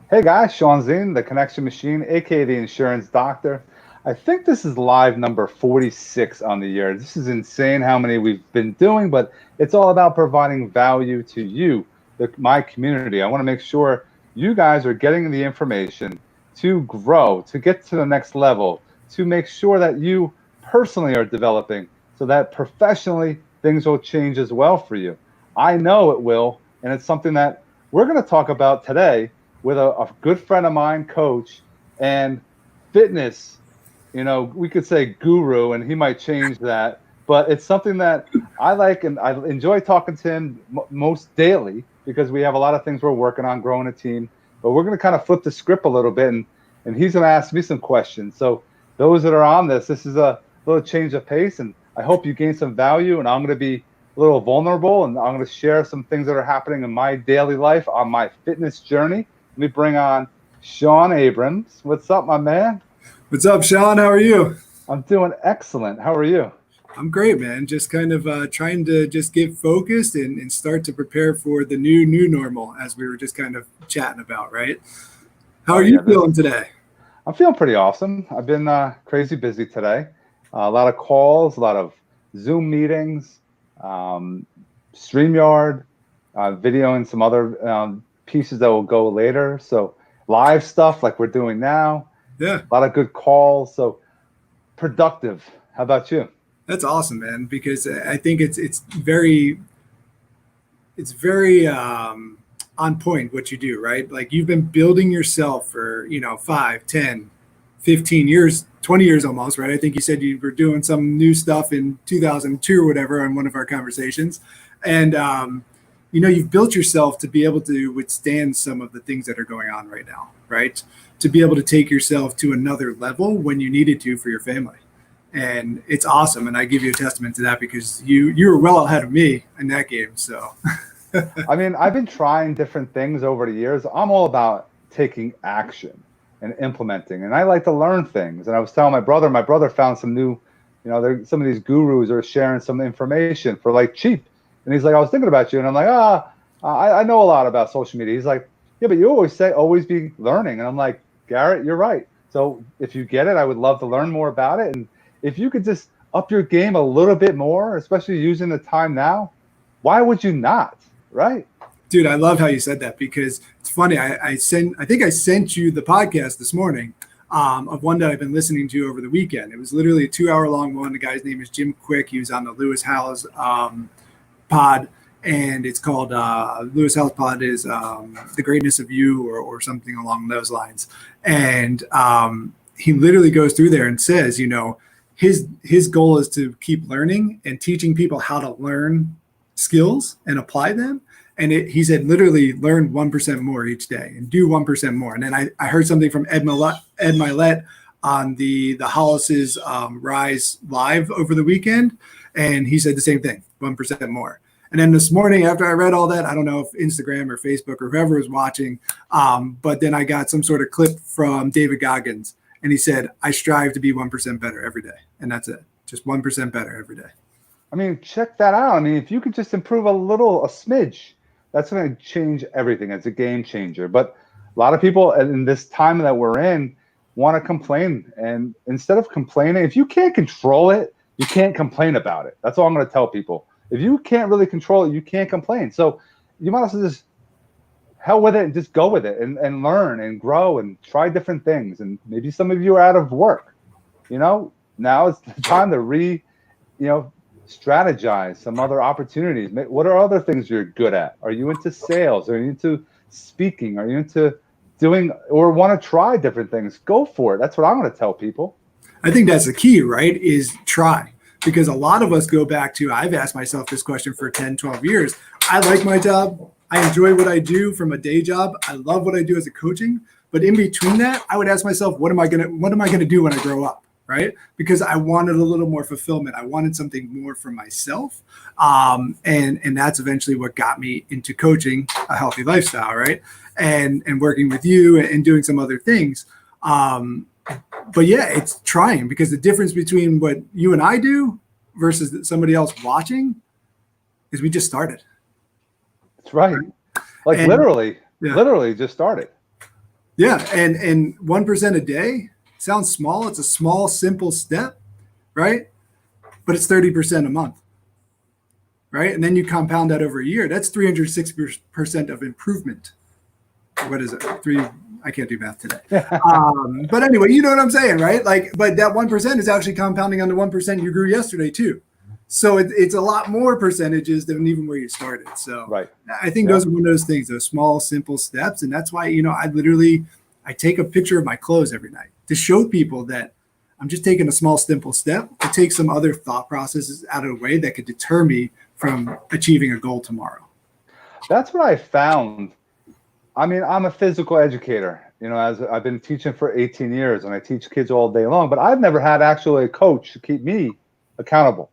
Hey guys, Sean Zine, the Connection Machine, aka the Insurance Doctor. I think this is live number 46 on the year. This is insane how many we've been doing, but it's all about providing value to you, my community. I want to make sure you guys are getting the information to grow, to get to the next level, to make sure that you personally are developing so that professionally things will change as well for you. I know it will, and it's something that we're going to talk about today with a good friend of mine, coach, and fitness, we could say guru, and he might change that. But it's something that I like, and I enjoy talking to him most daily because we have a lot of things we're working on, growing a team. But we're going to kind of flip the script a little bit, and he's going to ask me some questions. So those that are on this is a little change of pace, and I hope you gain some value. And I'm going to be a little vulnerable, and I'm going to share some things that are happening in my daily life on my fitness journey. Let me bring on Sean Abrams. What's up, my man? What's up, Sean? How are you? I'm doing excellent. How are you? I'm great, man. Just kind of trying to just get focused and start to prepare for the new normal, as we were just kind of chatting about, right? How are you feeling today? I'm feeling pretty awesome. I've been crazy busy today. A lot of calls, a lot of Zoom meetings, StreamYard, video, and some other pieces that will go later. So live stuff like we're doing now. Yeah. A lot of good calls. So productive. How about you? That's awesome, man, because I think it's very on point what you do, right? Like you've been building yourself for, 5, 10, 15 years, 20 years almost, right? I think you said you were doing some new stuff in 2002 or whatever on one of our conversations. And, you've built yourself to be able to withstand some of the things that are going on right now, right? To be able to take yourself to another level when you needed to for your family. And it's awesome. And I give you a testament to that because you were well ahead of me in that game. So, I mean, I've been trying different things over the years. I'm all about taking action and implementing. And I like to learn things. And I was telling my brother found some new, some of these gurus are sharing some information for like cheap. And he's like, I was thinking about you. And I'm like, I know a lot about social media. He's like, yeah, but you always say always be learning. And I'm like, Garrett, you're right. So if you get it, I would love to learn more about it. And if you could just up your game a little bit more, especially using the time now, why would you not? Right? Dude, I love how you said that because it's funny. I think I sent you the podcast this morning of one that I've been listening to over the weekend. It was literally a 2-hour long one. The guy's name is Jim Quick. He was on the Lewis Howes pod, and it's called Lewis Howes pod is The Greatness of You or something along those lines. And he literally goes through there and says, his goal is to keep learning and teaching people how to learn skills and apply them. And he said, literally learn 1% more each day and do 1% more. And then I heard something from Ed Milet on the Hollis's Rise Live over the weekend. And he said the same thing, 1% more. And then this morning, after I read all that, I don't know if Instagram or Facebook or whoever was watching, but then I got some sort of clip from David Goggins. And he said, I strive to be 1% better every day. And that's it. Just 1% better every day. I mean, check that out. I mean, if you could just improve a smidge, that's going to change everything. It's a game changer. But a lot of people in this time that we're in want to complain. And instead of complaining, if you can't control it, you can't complain about it. That's all I'm going to tell people. If you can't really control it, you can't complain. So you might as well just hell with it and just go with it and learn and grow and try different things. And maybe some of you are out of work. Now it's the time to strategize some other opportunities. What are other things you're good at? Are you into sales? Are you into speaking? Are you into doing or want to try different things? Go for it. That's what I'm going to tell people. I think that's the key, right? Is try. Because a lot of us go back to, I've asked myself this question for 10, 12 years. I like my job. I enjoy what I do from a day job. I love what I do as a coaching. But in between that, I would ask myself, what am I gonna do when I grow up? Right? Because I wanted a little more fulfillment. I wanted something more for myself. And that's eventually what got me into coaching a healthy lifestyle, right? And working with you and doing some other things. But yeah, it's trying, because the difference between what you and I do versus somebody else watching is we just started. That's right. Like literally just started. Yeah. And 1% a day sounds small. It's a small, simple step, right? But it's 30% a month, right? And then you compound that over a year. That's 360% of improvement. What is it? I can't do math today. But anyway, you know what I'm saying, right? Like, but that 1% is actually compounding on the 1% you grew yesterday too. So it's a lot more percentages than even where you started. So Right. I think those are one of those things, those small, simple steps. And that's why, I take a picture of my clothes every night to show people that I'm just taking a small, simple step to take some other thought processes out of the way that could deter me from achieving a goal tomorrow. That's what I found. I mean, I'm a physical educator, as I've been teaching for 18 years and I teach kids all day long, but I've never had actually a coach to keep me accountable.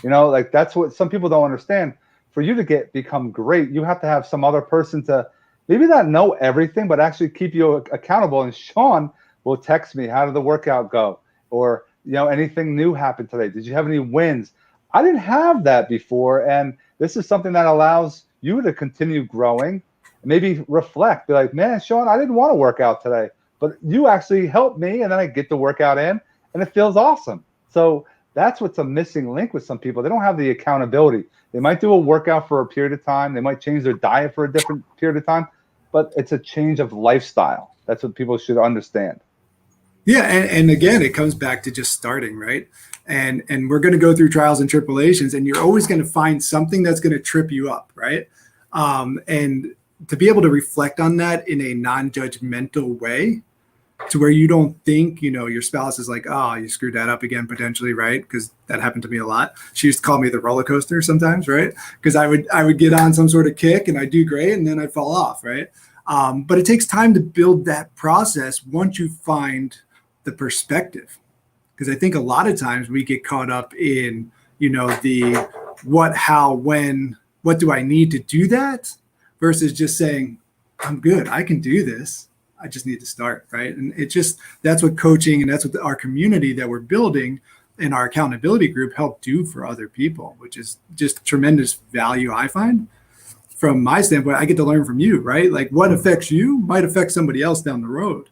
Like that's what some people don't understand. For you to become great, you have to have some other person to maybe not know everything, but actually keep you accountable. And Sean will text me, how did the workout go? Or, anything new happened today? Did you have any wins? I didn't have that before. And this is something that allows you to continue growing, maybe reflect, be like, man, Sean, I didn't want to work out today, but you actually helped me. And then I get the workout in and it feels awesome. So that's what's a missing link with some people. They don't have the accountability. They might do a workout for a period of time. They might change their diet for a different period of time, but it's a change of lifestyle. That's what people should understand. Yeah, and again, it comes back to just starting, right? And we're going to go through trials and tribulations, and you're always going to find something that's going to trip you up, right? And to be able to reflect on that in a non-judgmental way, to where you don't think, your spouse is like, oh, you screwed that up again, potentially, right? Because that happened to me a lot. She used to call me the roller coaster sometimes, right? Because I would get on some sort of kick and I'd do great and then I'd fall off, right? But it takes time to build that process once you find the perspective. Because I think a lot of times we get caught up in, the what, how, when, what do I need to do that, versus just saying, I'm good, I can do this. I just need to start, right? And that's what coaching and that's what our community that we're building and our accountability group help do for other people, which is just tremendous value. I find from my standpoint, I get to learn from you, right? Like what affects you might affect somebody else down the road.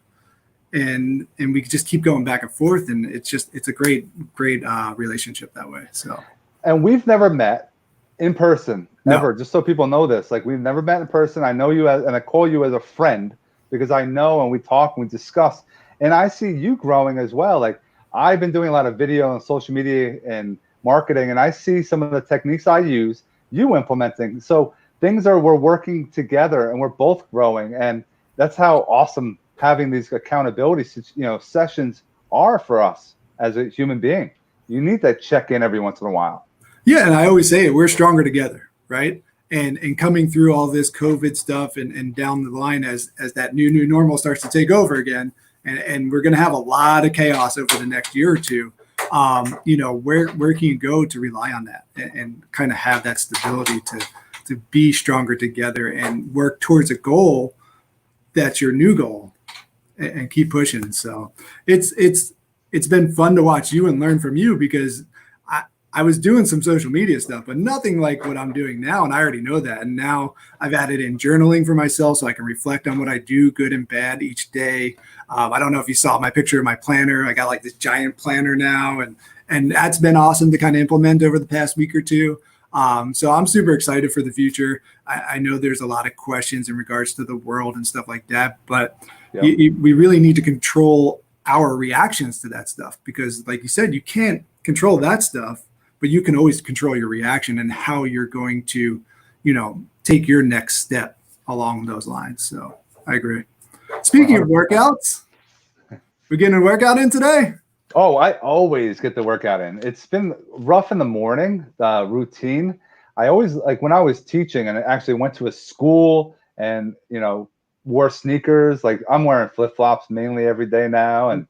And we just keep going back and forth. And it's a great relationship that way. So, and we've never met in person ever. No. Just so people know this, like we've never met in person. I know you and I call you as a friend because I know, and we talk and we discuss, and I see you growing as well. Like I've been doing a lot of video and social media and marketing, and I see some of the techniques I use, you implementing. So we're working together and we're both growing. And that's how awesome having these accountability, sessions are for us as a human being. You need to check in every once in a while. Yeah. And I always say it, we're stronger together, right? And coming through all this COVID stuff and down the line as that new normal starts to take over again, and we're going to have a lot of chaos over the next year or two. Where can you go to rely on that and kind of have that stability to be stronger together and work towards a goal that's your new goal and keep pushing. So it's been fun to watch you and learn from you, because I was doing some social media stuff, but nothing like what I'm doing now. And I already know that. And now I've added in journaling for myself so I can reflect on what I do, good and bad, each day. I don't know if you saw my picture of my planner. I got like this giant planner now, and that's been awesome to kind of implement over the past week or two. So I'm super excited for the future. I know there's a lot of questions in regards to the world and stuff like that, but we really need to control our reactions to that stuff, because like you said, you can't control that stuff, but you can always control your reaction and how you're going to, take your next step along those lines. So I agree. Speaking of workouts, we're getting a workout in today. Oh, I always get the workout in. It's been rough in the morning, the routine. I always, like when I was teaching and I actually went to a school and, wore sneakers, like I'm wearing flip-flops mainly every day now. And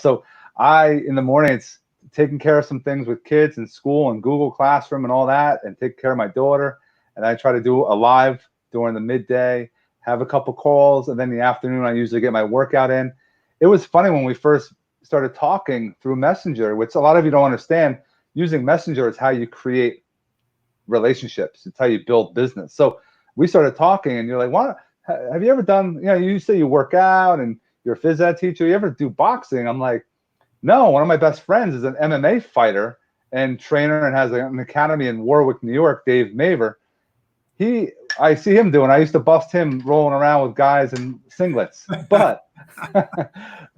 so in the morning, it's taking care of some things with kids in school and Google Classroom and all that, and take care of my daughter. And I try to do a live during the midday, have a couple calls, and then in the afternoon, I usually get my workout in. It was funny when we first started talking through Messenger, which a lot of you don't understand. Using Messenger is how you create relationships. It's how you build business. So we started talking, and you're like, "What? have you ever done, you say you work out and you're a phys ed teacher. You ever do boxing? I'm like, no. One of my best friends is an MMA fighter and trainer and has an academy in Warwick, New York, Dave Maver. I see him doing. I used to bust him rolling around with guys in singlets, but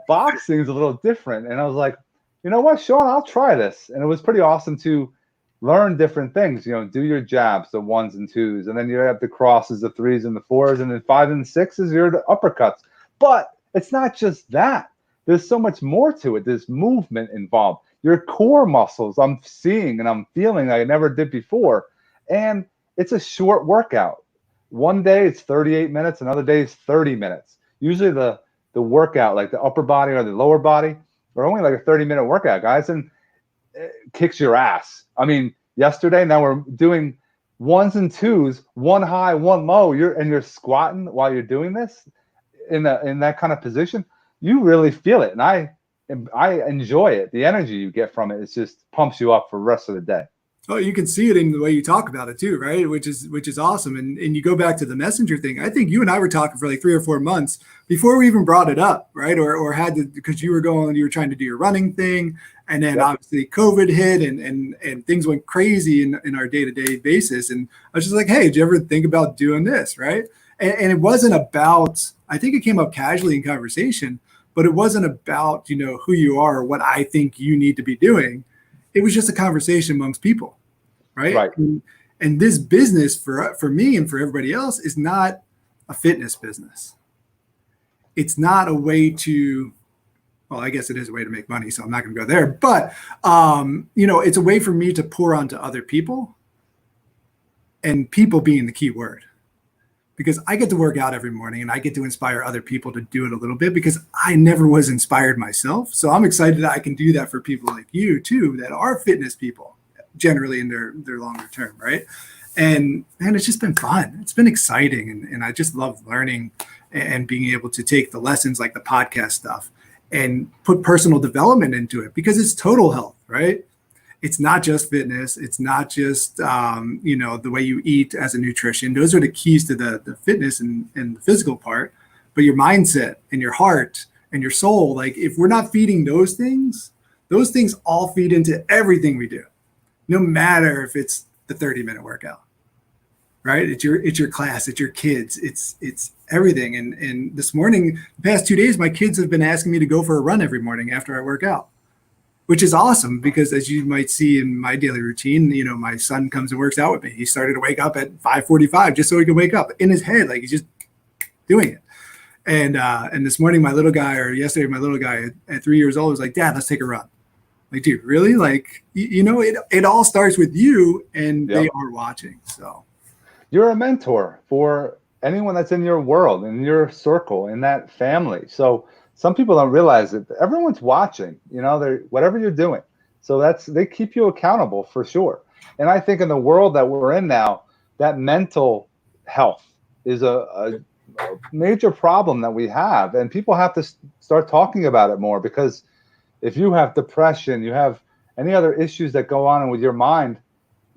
boxing is a little different. And I was like, you know what, Sean, I'll try this. And it was pretty awesome to learn different things. Do your jabs, the 1s and 2s, and then you have the crosses, the 3s and the 4s, and then 5 and 6s, you're the uppercuts. But it's not just that. There's so much more to it. There's movement involved. Your core muscles, I'm seeing and I'm feeling I never did before. And it's a short workout. One day it's 38 minutes, another day is 30 minutes. Usually the workout, like the upper body or the lower body, are only like a 30-minute workout, guys, and it kicks your ass. I mean, yesterday, now we're doing 1s and 2s, one high, one low. You're squatting while you're doing this in that kind of position. You really feel it, and I enjoy it. The energy you get from it, just pumps you up for the rest of the day. Oh, you can see it in the way you talk about it too, right? Which is awesome. And you go back to the messenger thing. I think you and I were talking for like 3 or 4 months before we even brought it up, right? Or had to, because you were trying to do your running thing, and then obviously COVID hit and things went crazy in our day-to-day basis. And I was just like, hey, did you ever think about doing this, right? And it wasn't about, I think it came up casually in conversation, but it wasn't about, who you are or what I think you need to be doing. It was just a conversation amongst people. Right. And this business for me and for everybody else is not a fitness business. It's not a way to, well, I guess it is a way to make money, so I'm not going to go there. But, it's a way for me to pour onto other people, and people being the key word, because I get to work out every morning and I get to inspire other people to do it a little bit, because I never was inspired myself. So I'm excited that I can do that for people like you too, that are fitness people generally in their longer term, right? And it's just been fun. It's been exciting, and I just love learning and being able to take the lessons like the podcast stuff and put personal development into it, because it's total health, right? It's not just fitness. It's not just the way you eat as a nutrition. Those are the keys to the fitness and the physical part, but your mindset and your heart and your soul, like if we're not feeding those things all feed into everything we do. No matter if it's the 30-minute workout, right? It's your class, it's your kids, it's everything. And this morning, the past 2 days, my kids have been asking me to go for a run every morning after I work out, which is awesome, because as you might see in my daily routine, my son comes and works out with me. He started to wake up at 5:45 just so he could wake up in his head, like he's just doing it. And this morning, yesterday, my little guy at 3 years old was like, "Dad, let's take a run." Like, dude, really? Like, it all starts with you, and they are watching. So you're a mentor for anyone that's in your world, in your circle, in that family. So some people don't realize it. Everyone's watching, whatever you're doing. So they keep you accountable for sure. And I think in the world that we're in now, that mental health is a major problem that we have. And people have to start talking about it more, because if you have depression, you have any other issues that go on with your mind,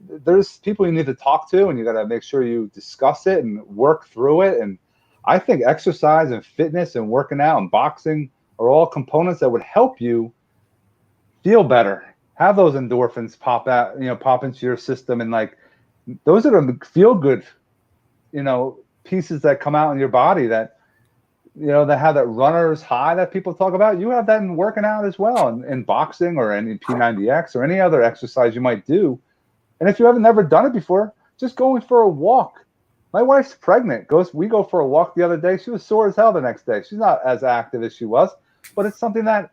there's people you need to talk to, and you got to make sure you discuss it and work through it. And I think exercise and fitness and working out and boxing are all components that would help you feel better, have those endorphins pop out, pop into your system. And like, those are the feel good, pieces that come out in your body that, that have that runner's high that people talk about. You have that in working out as well, in boxing or any P90X or any other exercise you might do. And if you haven't never done it before, just going for a walk. My wife's pregnant. We go for a walk the other day. She was sore as hell the next day. She's not as active as she was, but it's something that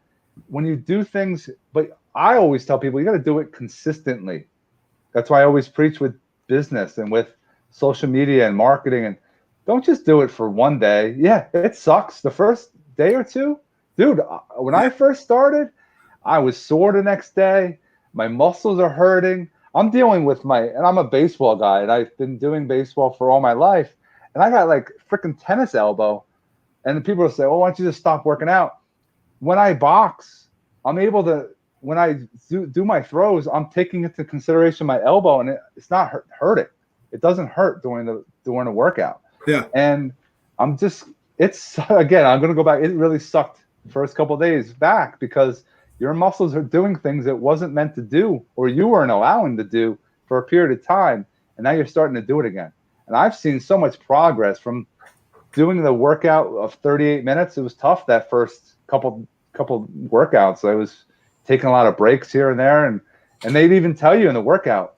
when you do things, but I always tell people, you got to do it consistently. That's why I always preach with business and with social media and marketing, and don't just do it for one day. Yeah, it sucks the first day or two. Dude, when I first started, I was sore the next day. My muscles are hurting. I'm dealing with and I'm a baseball guy, and I've been doing baseball for all my life. And I got like freaking tennis elbow. And people will say, "Oh, why don't you just stop working out?" When I box, I'm able to, when I do my throws, I'm taking into consideration my elbow, and it's not hurting. It doesn't hurt during the workout. Yeah. And it's again, I'm going to go back. It really sucked the first couple of days back because your muscles are doing things it wasn't meant to do or you weren't allowing to do for a period of time. And now you're starting to do it again. And I've seen so much progress from doing the workout of 38 minutes. It was tough that first couple workouts. I was taking a lot of breaks here and there, and they'd even tell you in the workout,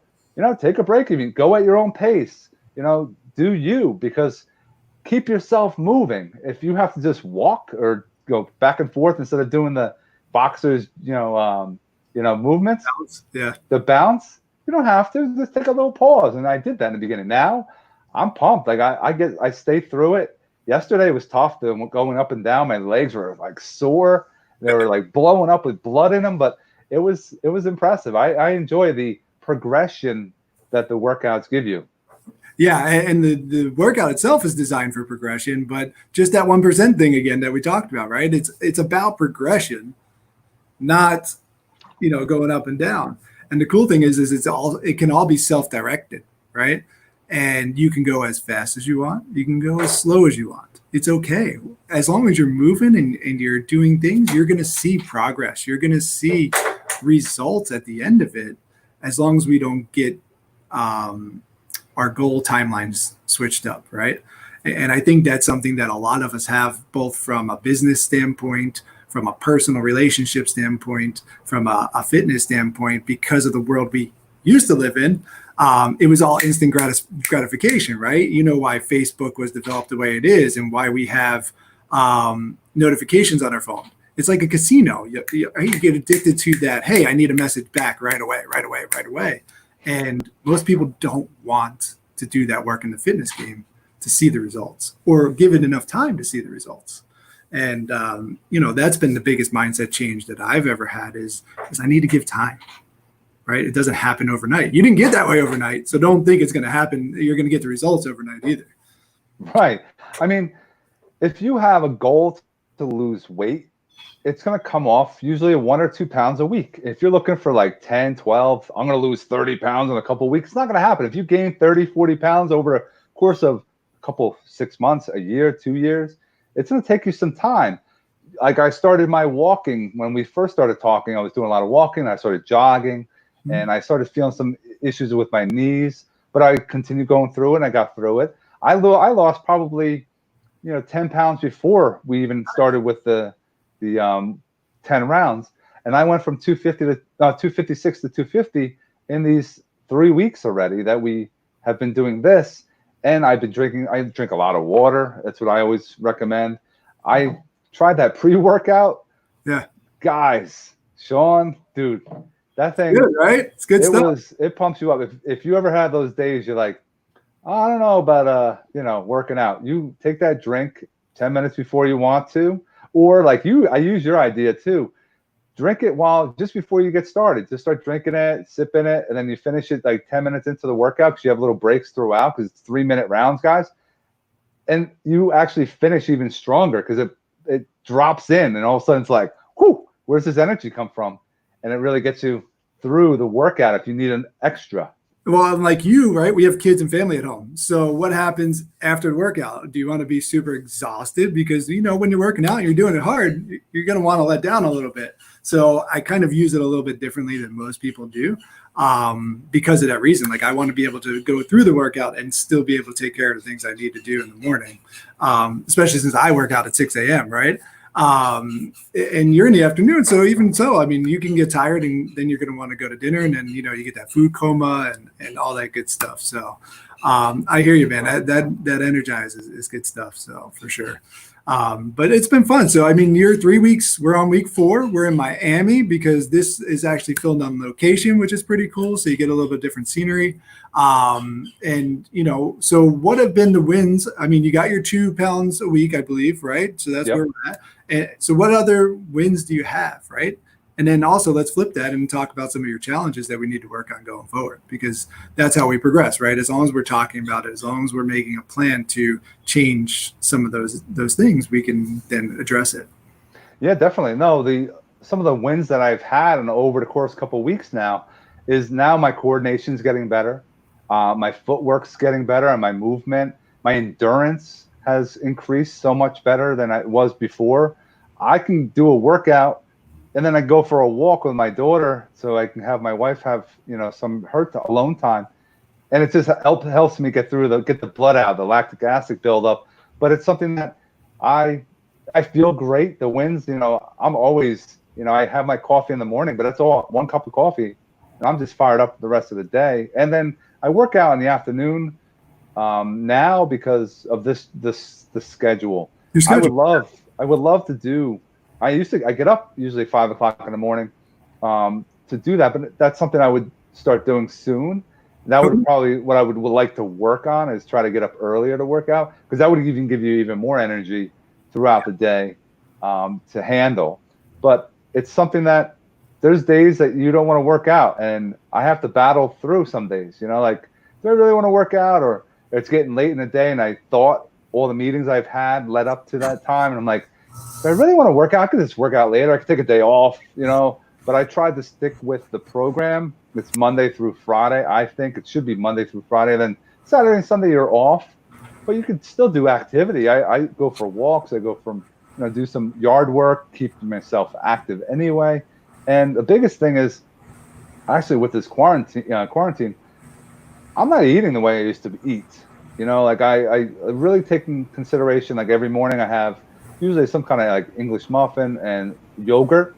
take a break. Even go at your own pace. Do you, because keep yourself moving. If you have to just walk or go back and forth instead of doing the boxers, movements, yeah, the bounce, you don't have to. Just take a little pause. And I did that in the beginning. Now I'm pumped. Like I stay through it. Yesterday was tough. Going up and down. My legs were like sore. They were like blowing up with blood in them, but it was impressive. I enjoy the progression that the workouts give you. Yeah, and the workout itself is designed for progression, but just that 1% thing again that we talked about, right? It's about progression, not going up and down. And the cool thing is it can all be self-directed, right? And you can go as fast as you want, you can go as slow as you want. It's okay. As long as you're moving and you're doing things, you're gonna see progress. You're gonna see results at the end of it, as long as we don't get our goal timelines switched up, right? And I think that's something that a lot of us have, both from a business standpoint, from a personal relationship standpoint, from a fitness standpoint, because of the world we used to live in. It was all instant gratification, right? You know why Facebook was developed the way it is and why we have notifications on our phone. It's like a casino. You get addicted to that. Hey, I need a message back right away. And most people don't want to do that work in the fitness game to see the results or give it enough time to see the results. And, that's been the biggest mindset change that I've ever had is I need to give time, right? It doesn't happen overnight. You didn't get that way overnight. So don't think it's going to happen. You're going to get the results overnight either. Right. I mean, if you have a goal to lose weight, it's going to come off usually 1 or 2 pounds a week. If you're looking for like 10, 12, I'm going to lose 30 pounds in a couple of weeks. It's not going to happen. If you gain 30, 40 pounds over a course of a couple, 6 months, a year, 2 years, it's going to take you some time. Like I started my walking when we first started talking. I was doing a lot of walking. I started jogging and I started feeling some issues with my knees, but I continued going through it and I got through it. I lost probably, 10 pounds before we even started with the 10 rounds. And I went from 256 to 250 in these 3 weeks already that we have been doing this. And I drink a lot of water. That's what I always recommend. I tried that pre-workout. Yeah. Guys, Sean, dude, that thing. Good, right? It's good stuff. It pumps you up. If you ever have those days, you're like, oh, I don't know about, working out. You take that drink 10 minutes before you want to. Or like I use your idea too. Drink it just before you get started. Just start drinking it, sipping it, and then you finish it like 10 minutes into the workout because you have little breaks throughout because it's 3-minute rounds, guys. And you actually finish even stronger because it drops in and all of a sudden it's like, whoo, where's this energy come from? And it really gets you through the workout if you need an extra. Well, like you, right? We have kids and family at home. So what happens after the workout? Do you want to be super exhausted? Because, when you're working out and you're doing it hard, you're going to want to let down a little bit. So I kind of use it a little bit differently than most people do because of that reason. Like I want to be able to go through the workout and still be able to take care of the things I need to do in the morning, especially since I work out at 6 a.m., right? And you're in the afternoon. So even so, I mean, you can get tired and then you're going to want to go to dinner and then, you get that food coma and all that good stuff. So, I hear you, man, that energizes is good stuff. So for sure. But it's been fun. So, I mean, you're 3 weeks, we're on week 4, we're in Miami because this is actually filmed on location, which is pretty cool. So you get a little bit different scenery. So what have been the wins? I mean, you got your 2 pounds a week, I believe, right? So that's where we're at. And so what other wins do you have, right? And then also let's flip that and talk about some of your challenges that we need to work on going forward, because that's how we progress, right? As long as we're talking about it, as long as we're making a plan to change some of those things, we can then address it. Yeah, definitely. No, some of the wins that I've had and over the course of a couple of weeks now is now my coordination's getting better. My footwork's getting better and my movement, my endurance. has increased so much better than it was before. I can do a workout and then I go for a walk with my daughter so I can have my wife have, some alone time. And it just helps me get the blood out, the lactic acid buildup. But it's something that I I feel great. The wins, I'm always, I have my coffee in the morning, but that's all, one cup of coffee, and I'm just fired up the rest of the day. And then I work out in the afternoon now because of this schedule. Your I would schedule. love to do. I get up usually 5 o'clock in the morning to do that, but that's something I would start doing soon. That would probably what I would like to work on is try to get up earlier to work out, because that would even give you even more energy throughout the day to handle. But it's something that there's days that you don't want to work out, and I have to battle through some days. Like, do I really want to work out, or it's getting late in the day, and I thought all the meetings I've had led up to that time, and I'm like, do I really want to work out? I could just work out later. I could take a day off, But I tried to stick with the program. It's Monday through Friday. I think it should be Monday through Friday. Then Saturday and Sunday you're off, but you can still do activity. I go for walks. I go from do some yard work, keep myself active anyway. And the biggest thing is actually with this quarantine, I'm not eating the way I used to eat. Like I really take in consideration. Like every morning I have usually some kind of like English muffin and yogurt.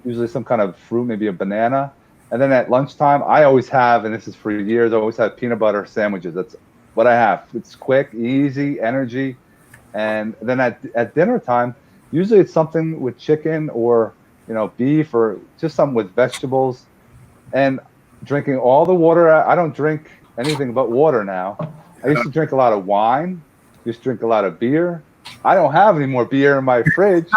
Usually some kind of fruit, maybe a banana. And then at lunchtime, I always have, and this is for years, I always have peanut butter sandwiches. That's what I have. It's quick, easy, energy. And then at dinner time, usually it's something with chicken or, beef, or just something with vegetables. And drinking all the water. I don't drink anything but water now. I used to drink a lot of wine, used to drink a lot of beer. I don't have any more beer in my fridge.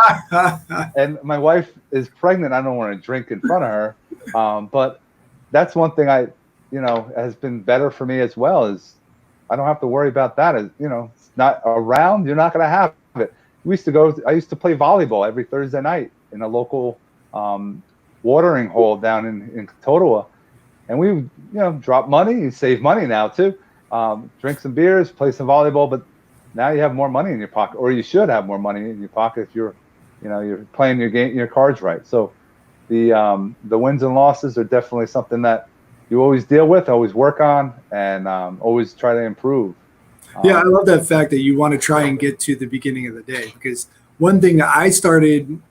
And my wife is pregnant. I don't want to drink in front of her. But that's one thing has been better for me as well, is I don't have to worry about that. It's not around. You're not going to have it. I used to play volleyball every Thursday night in a local watering hole down in Totowa. And we, drop money, save money now too. Drink some beers, play some volleyball, but now you have more money in your pocket, or you should have more money in your pocket if you're playing your cards right. So the wins and losses are definitely something that you always deal with, always work on, and always try to improve. Yeah, I love that fact that you want to try and get to the beginning of the day, because one thing that I started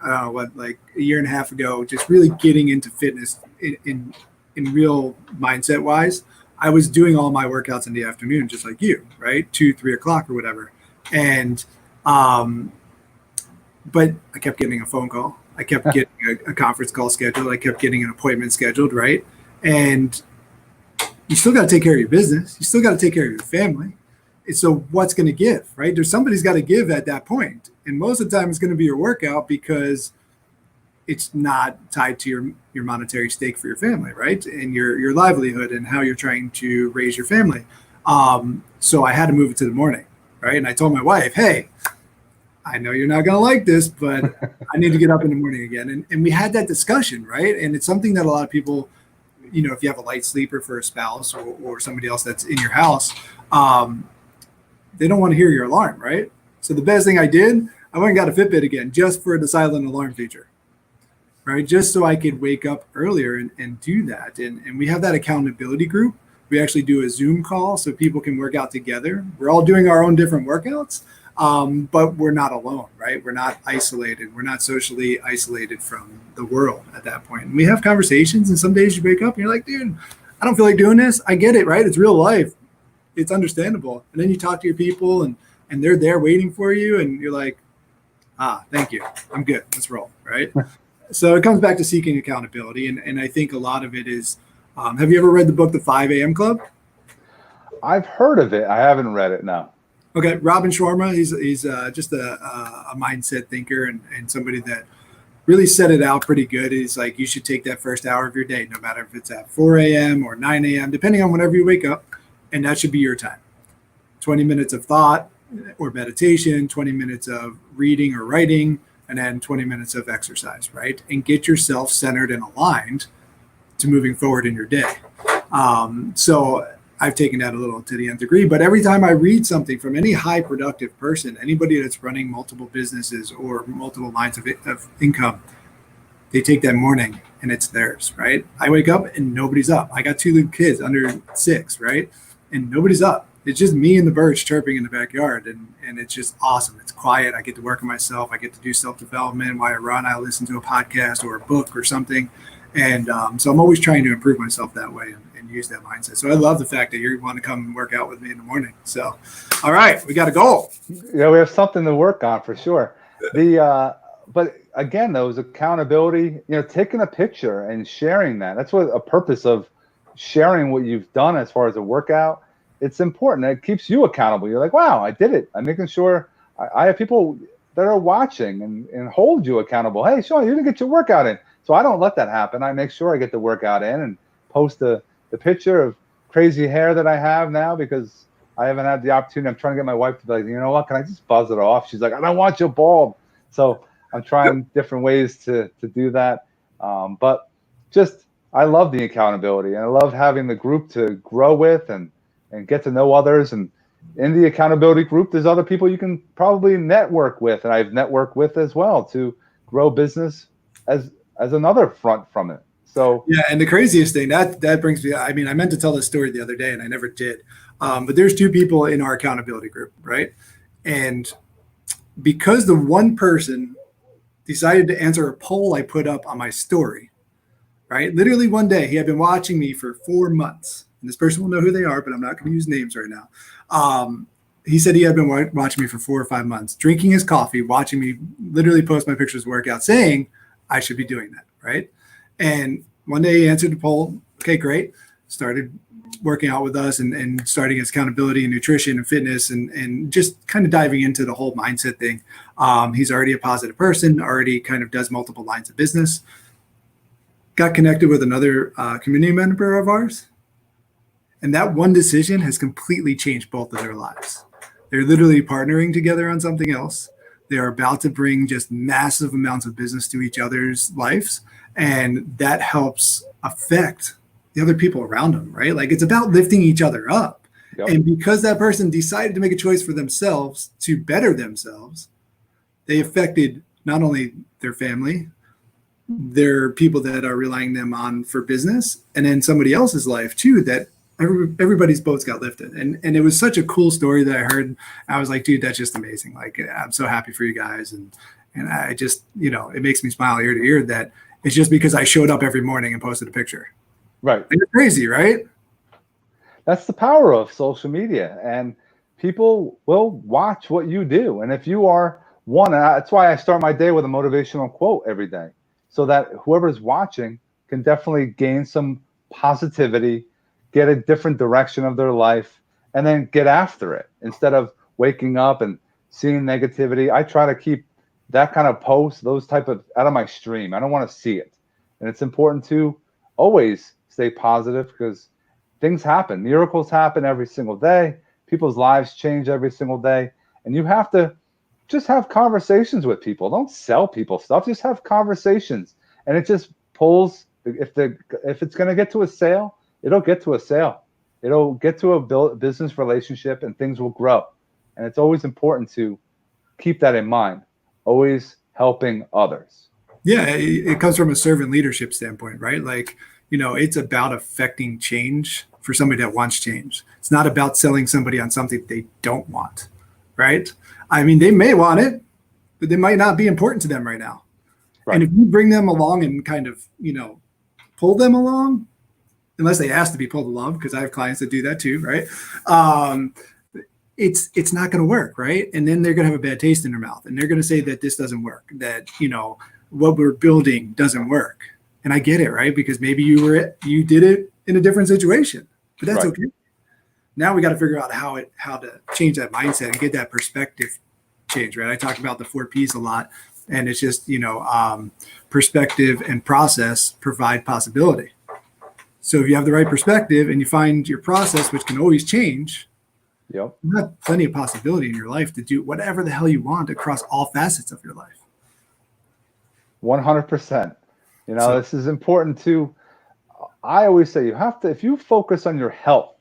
like a year and a half ago, just really getting into fitness in real mindset wise. I was doing all my workouts in the afternoon, just like you, right? 2-3 o'clock or whatever. And, but I kept getting a phone call. I kept getting a conference call scheduled. I kept getting an appointment scheduled, right? And you still got to take care of your business. You still got to take care of your family. And so what's going to give, right? Somebody's got to give at that point. And most of the time it's going to be your workout, because it's not tied to your monetary stake for your family, right? And your livelihood and how you're trying to raise your family. So I had to move it to the morning, right? And I told my wife, hey, I know you're not going to like this, but I need to get up in the morning again. And we had that discussion, right? And it's something that a lot of people, if you have a light sleeper for a spouse or somebody else that's in your house, they don't want to hear your alarm, right? So the best thing I did, I went and got a Fitbit again, just for the silent alarm feature. Right, just so I could wake up earlier and do that. And we have that accountability group. We actually do a Zoom call so people can work out together. We're all doing our own different workouts, but we're not alone, right? We're not isolated. We're not socially isolated from the world at that point. And we have conversations, and some days you wake up and you're like, dude, I don't feel like doing this. I get it, right? It's real life. It's understandable. And then you talk to your people and they're there waiting for you. And you're like, thank you. I'm good. Let's roll, right? So it comes back to seeking accountability. And I think a lot of it is, have you ever read the book, The 5 a.m. Club? I've heard of it. I haven't read it, no. Okay. Robin Sharma, he's just a mindset thinker and somebody that really set it out pretty good. He's like, you should take that first hour of your day, no matter if it's at 4 a.m. or 9 a.m., depending on whenever you wake up. And that should be your time. 20 minutes of thought or meditation, 20 minutes of reading or writing, and then 20 minutes of exercise, right? And get yourself centered and aligned to moving forward in your day. So I've taken that a little to the nth degree. But every time I read something from any high productive person, anybody that's running multiple businesses or multiple lines of income, they take that morning and it's theirs, right? I wake up and nobody's up. I got 2 little kids under 6, right? And nobody's up. It's just me and the birds chirping in the backyard. And it's just awesome. It's quiet. I get to work on myself. I get to do self-development. While I run, I listen to a podcast or a book or something. And so I'm always trying to improve myself that way and use that mindset. So I love the fact that you want to come and work out with me in the morning. So, all right, we got a goal. Yeah, we have something to work on for sure. But again, those accountability, taking a picture and sharing that. That's what a purpose of sharing what you've done as far as a workout. It's important. It keeps you accountable. You're like, wow, I did it. I'm making sure I have people that are watching and hold you accountable. Hey, Sean, you didn't get your workout in. So I don't let that happen. I make sure I get the workout in and post the picture of crazy hair that I have now because I haven't had the opportunity. I'm trying to get my wife to be like, you know what, can I just buzz it off? She's like, I don't want you bald. So I'm trying different ways to do that. But just, I love the accountability and I love having the group to grow with and get to know others. And in the accountability group, there's other people you can probably network with. And I've networked with as well to grow business as another front from it. So yeah, and the craziest thing that brings me, I mean, I meant to tell this story the other day and I never did. But there's 2 people in our accountability group, right? And because the one person decided to answer a poll I put up on my story, right? Literally one day, he had been watching me for 4 months. And this person will know who they are, but I'm not going to use names right now. He said he had been watching me for 4 or 5 months, drinking his coffee, watching me literally post my pictures of workout, saying I should be doing that, right? And one day he answered the poll. Okay, great. Started working out with us and starting his accountability and nutrition and fitness and just kind of diving into the whole mindset thing. He's already a positive person, already kind of does multiple lines of business. Got connected with another community member of ours. And that one decision has completely changed both of their lives. They're literally partnering together on something else. They're about to bring just massive amounts of business to each other's lives. And that helps affect the other people around them, right? Like it's about lifting each other up. Yep. And because that person decided to make a choice for themselves to better themselves, they affected not only their family, their people that are relying them on for business, and then somebody else's life too, that everybody's boats got lifted. And it was such a cool story that I heard. I was like, dude, that's just amazing. Like, I'm so happy for you guys. And I just, it makes me smile ear to ear that it's just because I showed up every morning and posted a picture. Right. And it's crazy, right? That's the power of social media. And people will watch what you do. And if you are one, and that's why I start my day with a motivational quote every day, so that whoever's watching can definitely gain some positivity, get a different direction of their life, and then get after it instead of waking up and seeing negativity. I try to keep that kind of post, those type of out of my stream. I don't want to see it. And it's important to always stay positive because things happen. Miracles happen every single day. People's lives change every single day. And you have to just have conversations with people. Don't sell people stuff. Just have conversations. And it just pulls, if it's going to get to a sale, it'll get to a sale. It'll get to a business relationship and things will grow. And it's always important to keep that in mind. Always helping others. Yeah, it comes from a servant leadership standpoint, right? Like, it's about affecting change for somebody that wants change. It's not about selling somebody on something they don't want, right? I mean, they may want it, but they might not be important to them right now. Right. And if you bring them along and kind of, pull them along, unless they ask to be pulled along, because I have clients that do that too, right? It's not going to work, right? And then they're going to have a bad taste in their mouth, and they're going to say that this doesn't work, that what we're building doesn't work. And I get it, right? Because maybe you did it in a different situation, but that's right. Okay. Now we got to figure out how to change that mindset and get that perspective change, right? I talk about the 4 Ps a lot, and it's just perspective and process provide possibility. So if you have the right perspective and you find your process, which can always change, yep, you have plenty of possibility in your life to do whatever the hell you want across all facets of your life. 100%. This is important too. I always say you have to, if you focus on your health,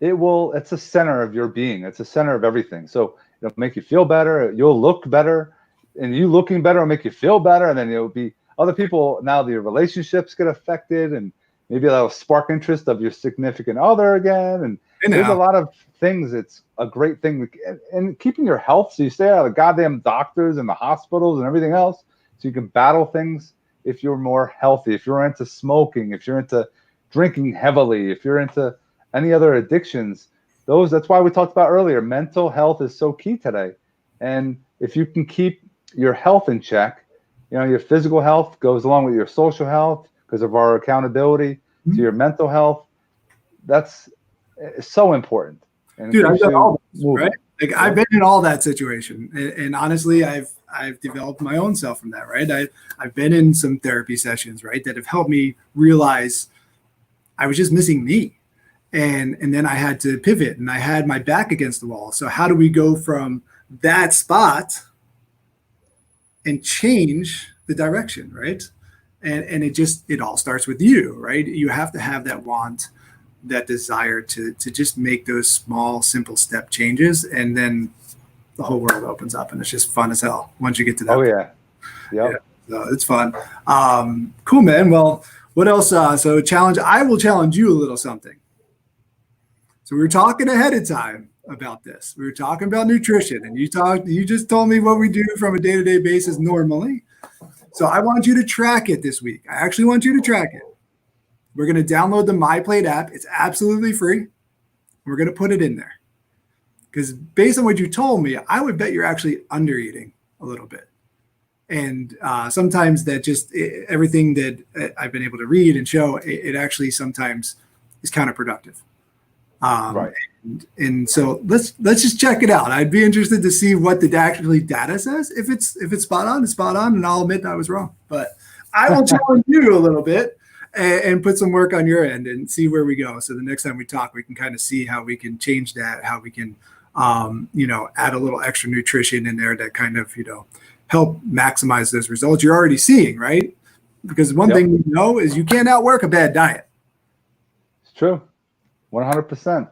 it's a center of your being. It's a center of everything. So it'll make you feel better. You'll look better, and you looking better will make you feel better. And then it'll be other people. Now your relationships get affected, and maybe that'll spark interest of your significant other again. And there's a lot of things. It's a great thing. And keeping your health, so you stay out of the goddamn doctors and the hospitals and everything else, so you can battle things if you're more healthy, if you're into smoking, if you're into drinking heavily, if you're into any other addictions. That's why we talked about earlier, mental health is so key today. And if you can keep your health in check, your physical health goes along with your social health because of our accountability to your mental health. That's so important. And dude, I've done all this, right? Like Yeah. I've been in all that situation, and honestly, I've developed my own self from that, right? I've been in some therapy sessions, right, that have helped me realize I was just missing me, and then I had to pivot, and I had my back against the wall. So how do we go from that spot and change the direction, right? And it all starts with you, right? You have to have that want, that desire to just make those small, simple step changes, and then the whole world opens up, and it's just fun as hell once you get to that. Oh yeah, yeah. So it's fun. Cool, man. Well, what else? So challenge. I will challenge you a little something. So we were talking ahead of time about this. We were talking about nutrition, and you just told me what we do from a day-to-day basis normally. So I want you to track it this week. I actually want you to track it. We're going to download the MyPlate app. It's absolutely free. We're going to put it in there. Because based on what you told me, I would bet you're actually under eating a little bit. And sometimes that everything that I've been able to read and show, it actually sometimes is counterproductive. Right. And so let's just check it out. I'd be interested to see what the actually data says. If it's spot on, it's spot on, and I'll admit I was wrong. But I will challenge you a little bit and put some work on your end and see where we go. So the next time we talk, we can kind of see how we can change that, how we can add a little extra nutrition in there that kind of help maximize those results you're already seeing, right? Because one thing we know is you can't outwork a bad diet. It's true. 100%.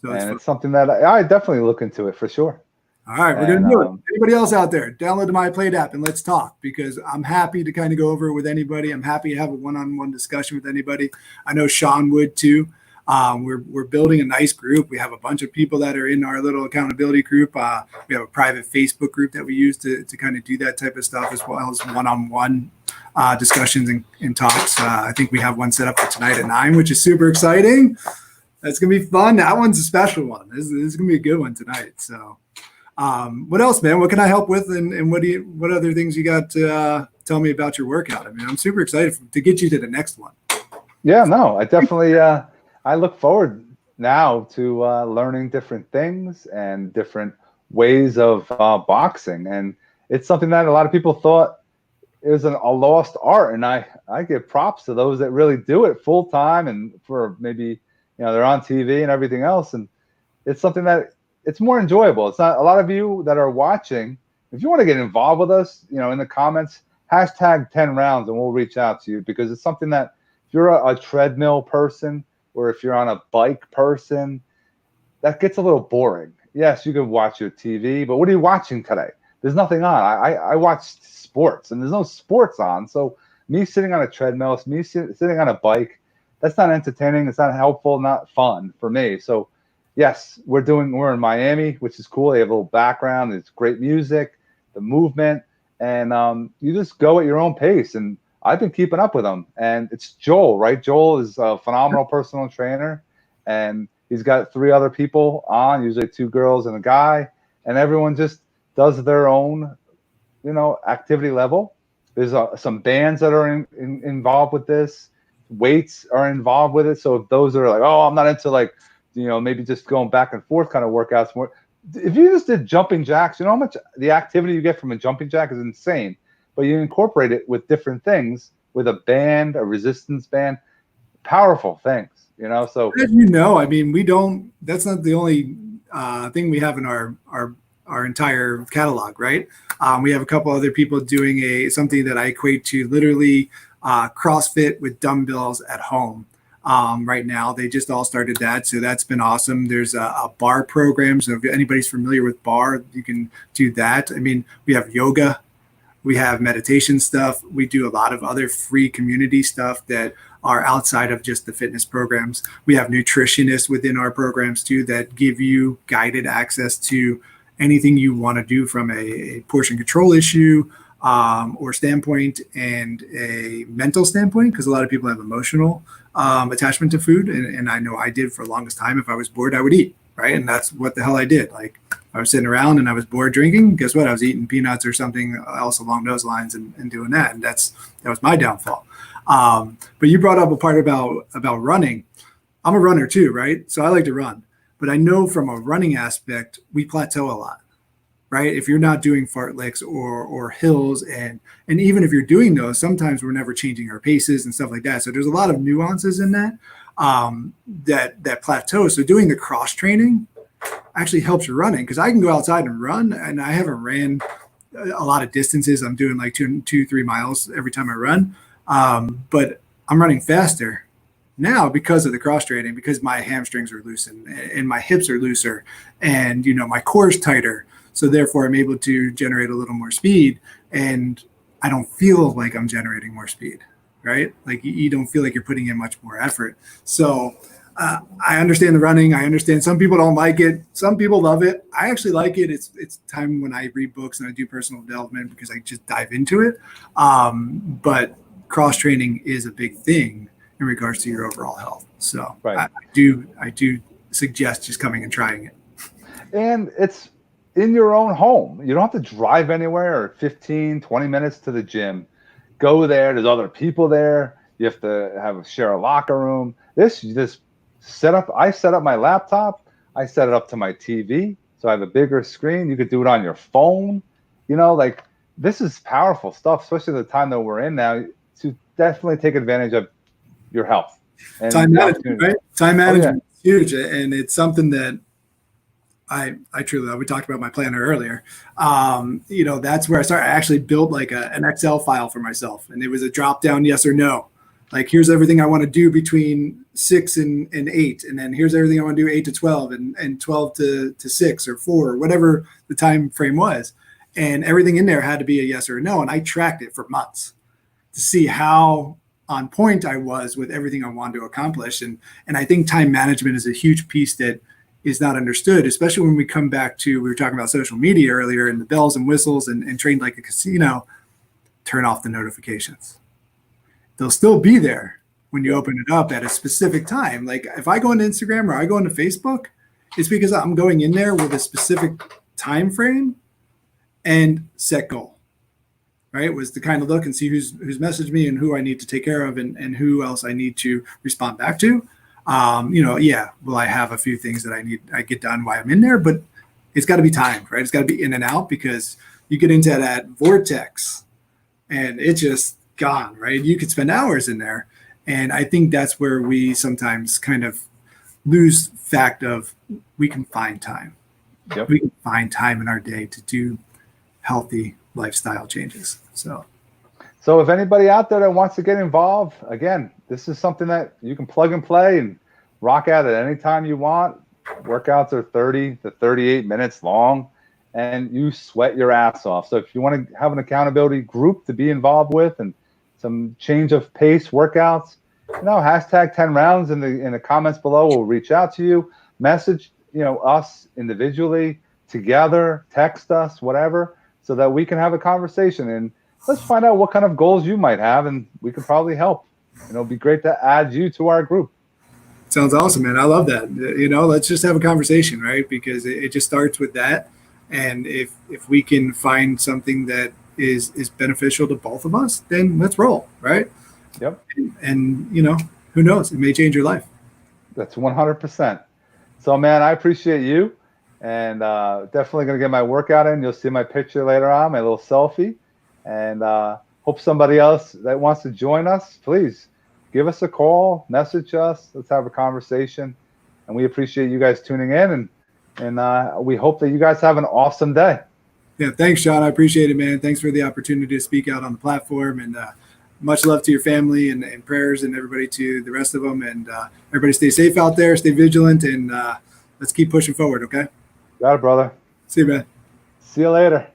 So it's something that I definitely look into it for sure. All right, we're going to do it. Anybody else out there, download the MyPlate app and let's talk, because I'm happy to kind of go over it with anybody. I'm happy to have a one-on-one discussion with anybody. I know Sean would too. We're building a nice group. We have a bunch of people that are in our little accountability group. We have a private Facebook group that we use to kind of do that type of stuff, as well as one-on-one discussions and talks. I think we have one set up for tonight at 9, which is super exciting. That's going to be fun. That one's a special one. This is going to be a good one tonight. So what else, man? What can I help with? And what other things you got to tell me about your workout? I mean, I'm super excited to get you to the next one. Yeah, no, I definitely, I look forward now to learning different things and different ways of boxing. And it's something that a lot of people thought is a lost art. And I give props to those that really do it full time, and for maybe, they're on TV and everything else. And it's something that it's more enjoyable. It's not a lot of you that are watching. If you want to get involved with us, in the comments, hashtag 10 rounds, and we'll reach out to you, because it's something that if you're a treadmill person, or if you're on a bike person, that gets a little boring. Yes, you can watch your TV, but what are you watching today? There's nothing on. I watch sports, and there's no sports on. So me sitting on a treadmill, me sitting on a bike, that's not entertaining. It's not helpful, not fun for me. So yes, we're in Miami, which is cool. They have a little background. It's great music, the movement, and you just go at your own pace. And I've been keeping up with him. And it's Joel, right? Joel is a phenomenal personal trainer, and he's got 3 other people on, usually 2 girls and a guy, and everyone just does their own, activity level. There's some bands that are involved with this. Weights are involved with it. So if those are like, oh, I'm not into maybe just going back and forth kind of workouts more. If you just did jumping jacks, how much the activity you get from a jumping jack is insane. But you incorporate it with different things, with a band, a resistance band, powerful things, So as I mean, that's not the only thing we have in our entire catalog, right? We have a couple other people doing something that I equate to literally CrossFit with dumbbells at home. right now. They just all started that. So that's been awesome. There's a bar program. So if anybody's familiar with bar, you can do that. I mean, we have yoga, we have meditation stuff. We do a lot of other free community stuff that are outside of just the fitness programs. We have nutritionists within our programs too that give you guided access to anything you want to do from a portion control issue or standpoint and a mental standpoint, because a lot of people have emotional attachment to food. And I know I did for the longest time. If I was bored, I would eat, right? And that's what the hell I did. Like, I was sitting around and I was bored drinking. Guess what? I was eating peanuts or something else along those lines and doing that. And that was my downfall. But you brought up a part about running. I'm a runner too, right? So I like to run. But I know from a running aspect, we plateau a lot, right? If you're not doing fartleks or hills, and even if you're doing those, sometimes we're never changing our paces and stuff like that. So there's a lot of nuances in that that plateau. So doing the cross training actually helps your running, because I can go outside and run, and I haven't ran a lot of distances. I'm doing like 2-3 miles every time I run, but I'm running faster now because of the cross training, because my hamstrings are loosened and my hips are looser, and my core is tighter. So therefore, I'm able to generate a little more speed, and I don't feel like I'm generating more speed, right? Like you don't feel like you're putting in much more effort. So I understand the running. I understand some people don't like it. Some people love it. I actually like it. It's time when I read books and I do personal development, because I just dive into it. But cross training is a big thing in regards to your overall health. So right. I do suggest just coming and trying it. And it's in your own home. You don't have to drive anywhere, or 15, 20 minutes to the gym. Go there. There's other people there. You have to share a locker room. This I set up my laptop. I set it up to my TV, so I have a bigger screen. You could do it on your phone. Like, this is powerful stuff, especially the time that we're in now, to definitely take advantage of your health. And time management, right? Time management is huge, and it's something that I truly love. We talked about my planner earlier. That's where I actually built like an Excel file for myself, and it was a drop down yes or no. Like, here's everything I want to do between 6 and 8. And then here's everything I want to do 8 to 12 and 12 to 6 or 4, or whatever the time frame was. And everything in there had to be a yes or a no. And I tracked it for months to see how on point I was with everything I wanted to accomplish. And I think time management is a huge piece that is not understood, especially when we come back to, we were talking about social media earlier and the bells and whistles and trained like a casino. Turn off the notifications. They'll still be there when you open it up at a specific time. Like, if I go into Instagram or I go into Facebook, it's because I'm going in there with a specific time frame and set goal, right? Was to kind of look and see who's messaged me and who I need to take care of and who else I need to respond back to. Will I have a few things that I get done while I'm in there, but it's got to be timed, right? It's got to be in and out, because you get into that vortex and it's just gone, right? You could spend hours in there. And I think that's where we sometimes kind of lose fact of, we can find time. Yep. We can find time in our day to do healthy lifestyle changes. So if anybody out there that wants to get involved, again, this is something that you can plug and play and rock out at any time you want. Workouts are 30 to 38 minutes long, and you sweat your ass off. So if you want to have an accountability group to be involved with and some change of pace workouts, hashtag 10 rounds in the comments below. We'll reach out to you, message, us individually, together, text us, whatever, so that we can have a conversation and let's find out what kind of goals you might have, and we can probably help. It'd be great to add you to our group. Sounds awesome, man. I love that. Let's just have a conversation, right? Because it just starts with that. And if we can find something that is beneficial to both of us, then let's roll, right? Yep. And who knows? It may change your life. That's 100%. So, man, I appreciate you, and definitely going to get my workout in. You'll see my picture later on, my little selfie. And hope somebody else that wants to join us, please give us a call, message us. Let's have a conversation. And we appreciate you guys tuning in. And we hope that you guys have an awesome day. Yeah, thanks, Sean. I appreciate it, man. Thanks for the opportunity to speak out on the platform. And much love to your family and prayers and everybody to the rest of them. And everybody stay safe out there, stay vigilant, and let's keep pushing forward. Okay. Got it, brother. See you, man. See you later.